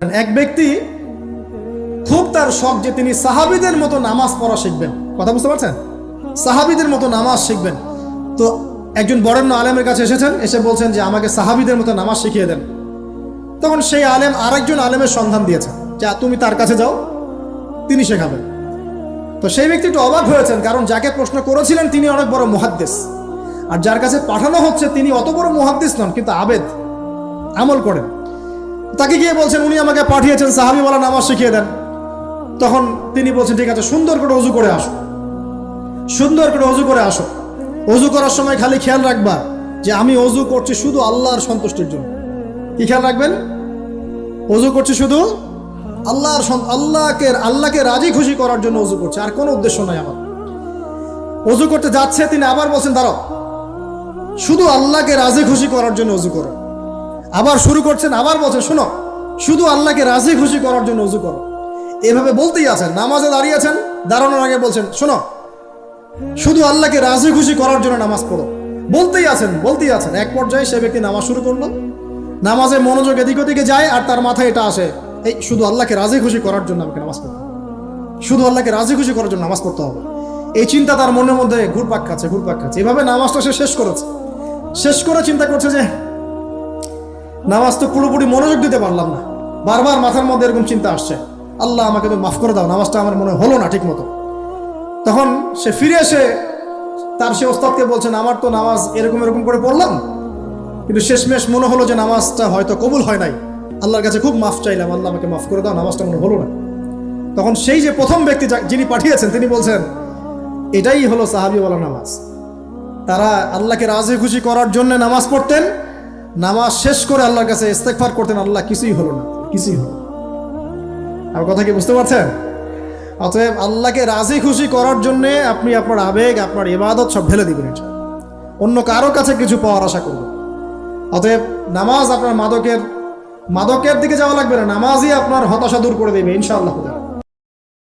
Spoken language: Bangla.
এক ব্যক্তি খুব তার শখ যে তিনি সাহাবীদের মতো নামাজ পড়া শিখবেন। কথা বুঝতে পারছেন? সাহাবীদের মতো নামাজ শিখবেন। তো একজন বরেণ্য আলেমের কাছে এসেছেন, এসে বলছেন যে আমাকে সাহাবীদের মতো নামাজ শিখিয়ে দেন। তখন সেই আলেম আরেকজন আলেমের সন্ধান দিয়েছেন যে তুমি তার কাছে যাও, তিনি শেখাবেন। তো সেই ব্যক্তি একটু অবাক হয়েছেন, কারণ যাকে প্রশ্ন করেছিলেন তিনি অনেক বড় মুহাদ্দিস, আর যার কাছে পাঠানো হচ্ছে তিনি অত বড় মুহাদ্দিস নন, কিন্তু আবেদ, আমল করেন। তাকে গিয়ে বলছেন উনি আমাকে পাঠিয়েছেন সাহাবীওয়ালা নামাজ শিখিয়ে দেন। তখন তিনি বলছেন ঠিক আছে, সুন্দর করে ওযু করে আসো, সুন্দর করে ওযু করে আসো। ওযু করার সময় খালি খেয়াল রাখবা যে আমি ওযু করছি শুধু আল্লাহর সন্তুষ্টির জন্য। কি খেয়াল রাখবেন? ওযু করছি শুধু আল্লাহকে রাজি খুশি করার জন্য ওযু করছে, আর কোনো উদ্দেশ্য নাই আমার। ওযু করতে যাচ্ছে, তিনি আবার বলছেন দাঁড়াও, শুধু আল্লাহকে রাজি খুশি করার জন্য ওযু করো। আবার শুরু করছেন, আবার বলছেন শোনো, শুধু আল্লাহকে রাজি খুশি করার জন্য ওযু করো। এভাবে বলতেই আছেন, নামাজে দাঁড়িয়েছেন, দাঁড়ানোর আগে বলছেন শোনো, শুধু আল্লাহকে রাজি খুশি করার জন্য নামাজ পড়ো। বলতেই আছেন। এক পর্যায়ে সে ব্যক্তি নামাজ শুরু করলো, নামাজে মনোযোগ এদিক ওদিকে যায়, আর তার মাথায় এটা আসে, এই শুধু আল্লাহকে রাজি খুশি করার জন্য আমাকে নামাজ পড়তে হবে, শুধু আল্লাহকে রাজি খুশি করার জন্য নামাজ পড়তে হবে। এই চিন্তা তার মনের মধ্যে ঘুরপাক খাচ্ছে। এভাবে নামাজটা সে শেষ করে চিন্তা করছে যে নামাজ তো পুরোপুরি মনোযোগ দিতে পারলাম না। বারবার মাথার মধ্যে এরকম চিন্তা আসছে, আল্লাহ আমাকে তো মাফ করে দাও, নামাজটা আমার মনে হলো না ঠিক মতো। তখন সে ফিরে এসে তার সে ওস্তাদকে বলছেন আমার তো নামাজ এরকম করে পড়লাম, কিন্তু শেষমেশ মনে হলো যে নামাজটা হয়তো কবুল হয় নাই, আল্লাহর কাছে খুব মাফ চাইলাম, আল্লাহ আমাকে মাফ করে দাও, নামাজটা মনে হলো না। তখন সেই যে প্রথম ব্যক্তি যিনি পাঠিয়েছেন তিনি বলছেন এটাই হলো সাহাবীওয়ালা নামাজ। তারা আল্লাহকে রাজি খুশি করার জন্য নামাজ পড়তেন, নামাজ শেষ করে আল্লাহর কাছে ইস্তেগফার করতেন, আল্লাহ কিছুই হলো না। আমার কথা কি বুঝতে পারছেন? অতএব আল্লাহকে রাজি খুশি করার জন্য আপনি আপনার আবেগ, আপনার ইবাদত সব ঢেলে দিবেন, অন্য কারো কাছে কিছু পাওয়ার আশা করবেন। অতএব নামাজ আপনার মাদকের দিকে যাওয়া লাগবে না, নামাজই আপনার হতাশা দূর করে দেবে ইনশাআল্লাহ।